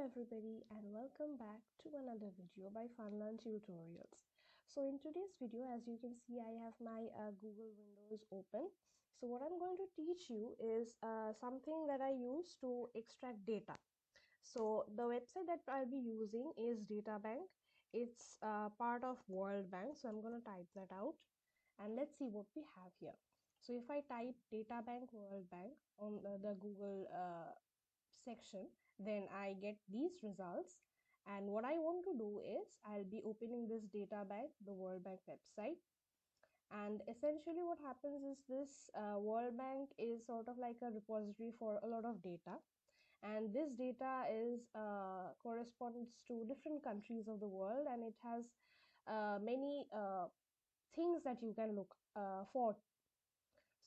everybody and welcome back to another video by FromThe Tutorials. So in today's video, as you can see, I have my Google Windows open. So what I'm going to teach you is something that I use to extract data. So the website that I'll be using is Databank. It's part of World Bank. So I'm going to type that out and let's see what we have here. So if I type Databank World Bank on the Google section, then I get these results. And what I want to do is I'll be opening this data bank, the World Bank website. And essentially what happens is this World Bank is sort of like a repository for a lot of data. And this data is corresponds to different countries of the world, and it has many things that you can look for.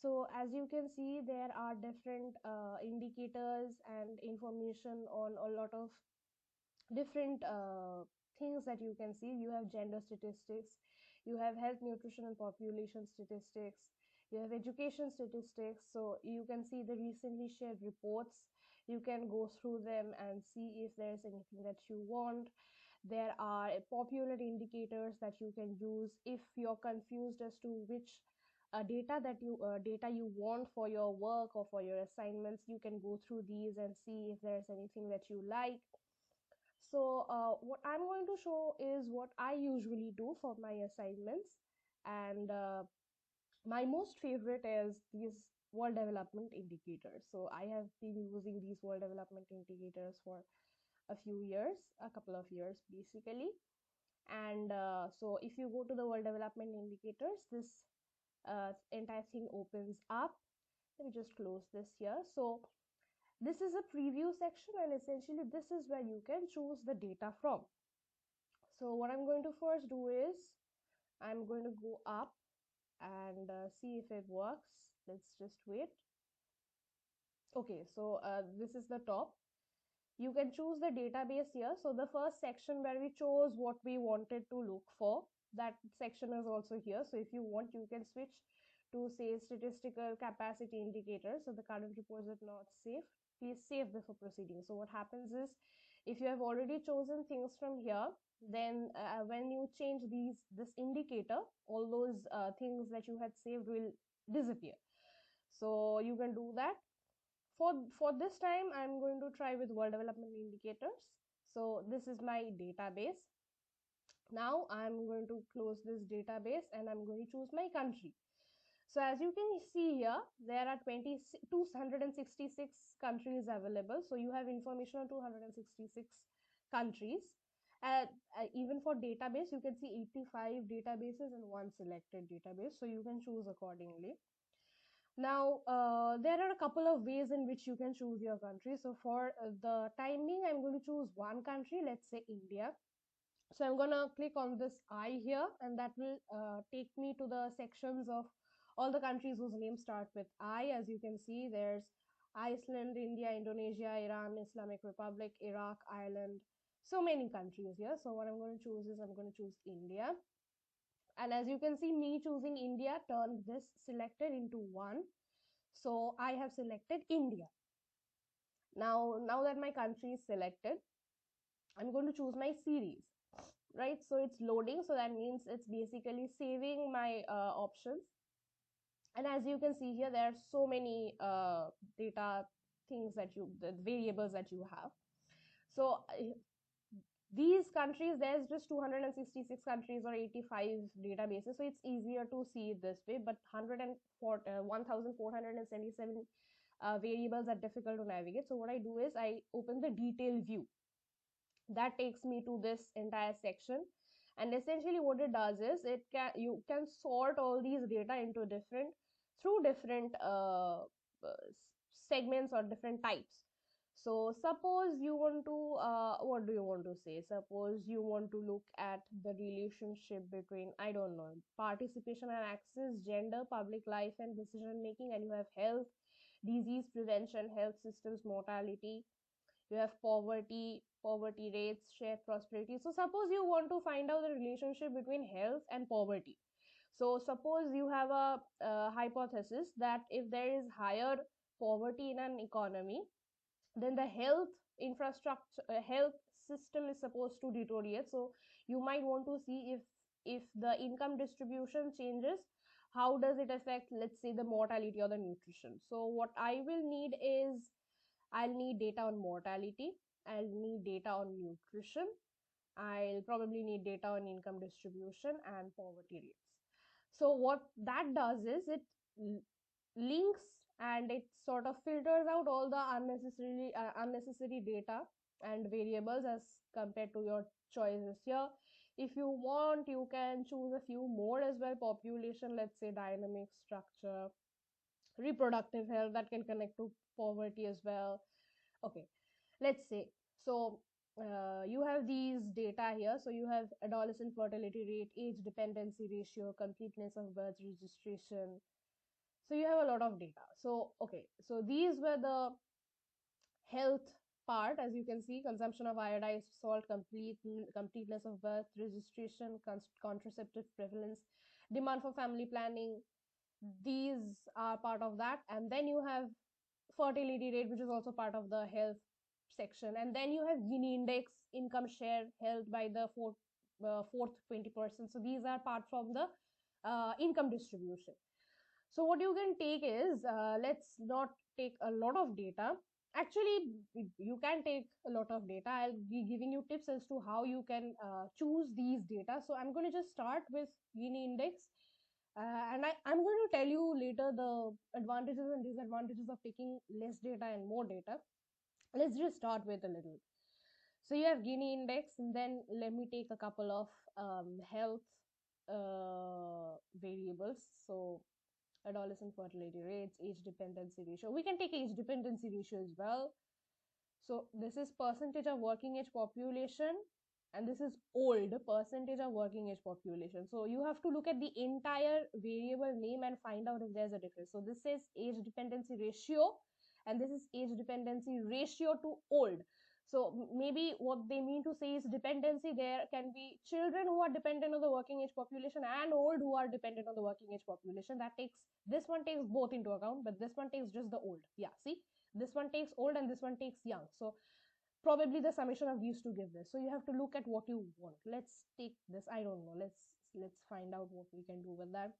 So as you can see, there are different indicators and information on a lot of different things that you can see. You have gender statistics, you have health, nutrition, and population statistics, you have education statistics. So you can see the recently shared reports. You can go through them and see if there's anything that you want. There are popular indicators that you can use if you're confused as to which data you want for your work or for your assignments. You can go through these and see if there's anything that you like. So what I'm going to show is what I usually do for my assignments, and my most favorite is these world development indicators. So I have been using these world development indicators for a couple of years basically. And so if you go to the world development indicators, this entire thing opens up. Let me just close this here. So this is a preview section, and essentially this is where you can choose the data from. So what I'm going to first do is I'm going to go up and see if it works. Let's just wait. Okay, so this is the top. You can choose the database here. So the first section where we chose what we wanted to look for, that section is also here. So if you want, you can switch to say statistical capacity indicator. So the current reports are not safe. Please save before proceeding. So what happens is, if you have already chosen things from here, then when you change this indicator, all those things that you had saved will disappear. So you can do that. For this time, I'm going to try with world development indicators. So this is my database. Now I'm going to close this database and I'm going to choose my country. So as you can see here, there are 266 countries available. So you have information on 266 countries. Even for database, you can see 85 databases and one selected database. So you can choose accordingly. Now, there are a couple of ways in which you can choose your country. So for the time being, I'm going to choose one country, let's say India. So I'm going to click on this I here, and that will take me to the sections of all the countries whose names start with I. As you can see, there's Iceland, India, Indonesia, Iran, Islamic Republic, Iraq, Ireland. So many countries here. So what I'm going to choose is I'm going to choose India. And as you can see, me choosing India turned this selected into one. So I have selected India. Now that my country is selected, I'm going to choose my series, right? So it's loading. So that means it's basically saving my options. And as you can see here, there are so many data things the variables that you have. So these countries, there's just 266 countries or 85 databases, so it's easier to see it this way. But 1477 variables are difficult to navigate. So what I do is I open the detail view. That takes me to this entire section, and essentially what it does is you can sort all these data into different segments or different types. So suppose you want to, what do you want to say? Suppose you want to look at the relationship between, I don't know, participation and access, gender, public life and decision making, and you have health, disease prevention, health systems, mortality, you have poverty rates, shared prosperity. So suppose you want to find out the relationship between health and poverty. So suppose you have a hypothesis that if there is higher poverty in an economy, then the health infrastructure, health system is supposed to deteriorate. So you might want to see if the income distribution changes, how does it affect, let's say, the mortality or the nutrition. So what I will need is, I'll need data on mortality, I'll need data on nutrition, I'll probably need data on income distribution and poverty rates. So what that does is it links and it sort of filters out all the unnecessary data and variables as compared to your choices here. If you want, you can choose a few more as well. Population, let's say dynamic structure, reproductive health, that can connect to poverty as well. Okay, let's say, so you have these data here. So you have adolescent fertility rate, age dependency ratio, completeness of birth registration. So you have a lot of data. So okay, so these were the health part. As you can see, consumption of iodized salt, completeness of birth registration, contraceptive prevalence, demand for family planning, these are part of that. And then you have fertility rate, which is also part of the health section. And then you have Gini index, income share held by the fourth 20%. So these are part from the income distribution. So what you can take is, let's not take a lot of data. Actually, you can take a lot of data. I'll be giving you tips as to how you can choose these data. So I'm going to just start with Gini index. And I'm going to tell you later the advantages and disadvantages of taking less data and more data. Let's just start with a little. So you have Gini index, and then let me take a couple of health variables. So adolescent fertility rates, age dependency ratio. We can take age dependency ratio as well. So this is percentage of working age population, and this is old percentage of working age population. So you have to look at the entire variable name and find out if there's a difference. So this is age dependency ratio, and this is age dependency ratio to old. So maybe what they mean to say is dependency. There can be children who are dependent on the working age population and old who are dependent on the working age population. That takes, this one takes both into account, but this one takes just the old. Yeah, see, this one takes old and this one takes young. So probably the summation of these two give this. So you have to look at what you want. Let's take this, I don't know, let's find out what we can do with that.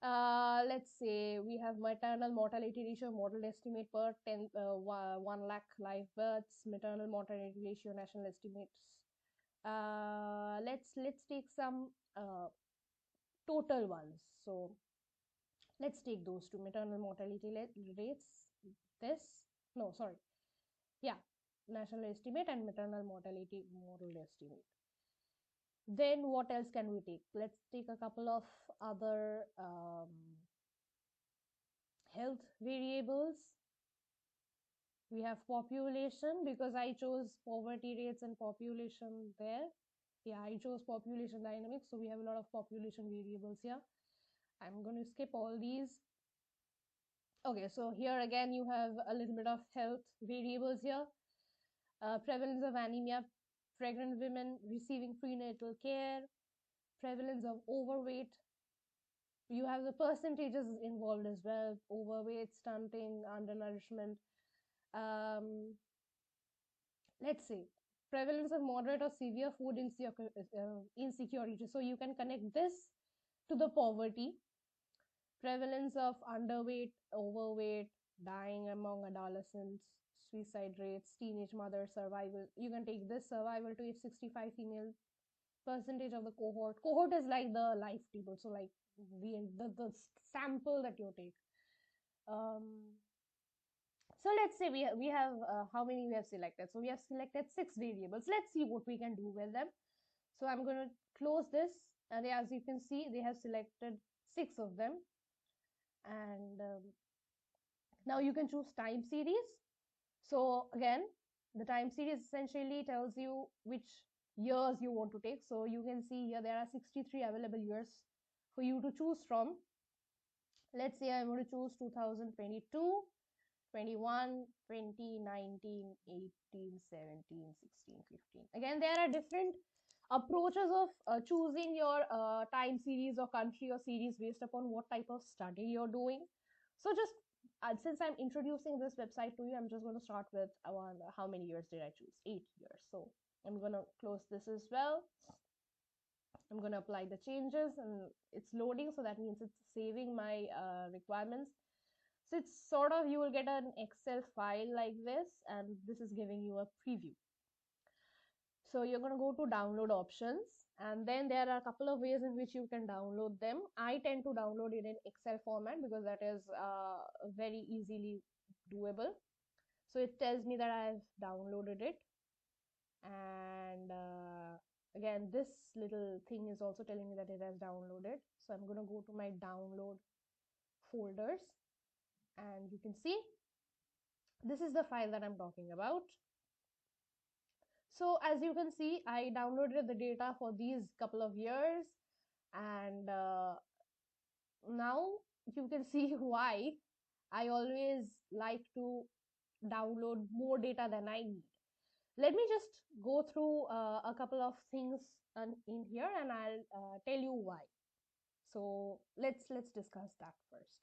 Let's say we have maternal mortality ratio, model estimate per 1 lakh live births, maternal mortality ratio, national estimates. Let's take some total ones. So let's take those two, maternal mortality rates. This, no, sorry, yeah, national estimate and maternal mortality model estimate. Then what else can we take? Let's take a couple of other health variables. We have population, because I chose poverty rates and population there. Yeah, I chose population dynamics, so we have a lot of population variables here. I'm going to skip all these. Okay, so here again you have a little bit of health variables here. Prevalence of anemia, pregnant women receiving prenatal care, prevalence of overweight. You have the percentages involved as well: overweight, stunting, undernourishment. Let's say prevalence of moderate or severe food insecurity. So you can connect this to the poverty. Prevalence of underweight, overweight, dying among adolescents, suicide rates, teenage mother survival. You can take this, survival to age 65 female, percentage of the cohort. Cohort is like the life table, so like the sample that you take. So let's say we have how many we have selected. So we have selected 6 variables. Let's see what we can do with them. So I'm going to close this, and as you can see, they have selected 6 of them. And now you can choose time series. So again, the time series essentially tells you which years you want to take. So you can see here there are 63 available years for you to choose from. Let's say I'm going to choose 2022, 21, 20, 19, 18, 17, 16, 15. Again, there are different approaches of choosing your time series or country or series based upon what type of study you're doing. So just since I'm introducing this website to you, I'm just going to start with how many years did I choose? 8 years. So I'm going to close this as well. I'm going to apply the changes and it's loading. So that means it's saving my requirements. So it's sort of, you will get an Excel file like this, and this is giving you a preview. So you're going to go to download options, and then there are a couple of ways in which you can download them. I tend to download it in Excel format because that is very easily doable. So it tells me that I've downloaded it, and again this little thing is also telling me that it has downloaded. So I'm going to go to my download folders, and you can see this is the file that I'm talking about. So as you can see, I downloaded the data for these couple of years, and now you can see why I always like to download more data than I need. Let me just go through a couple of things in here, and I'll tell you why. So let's discuss that first.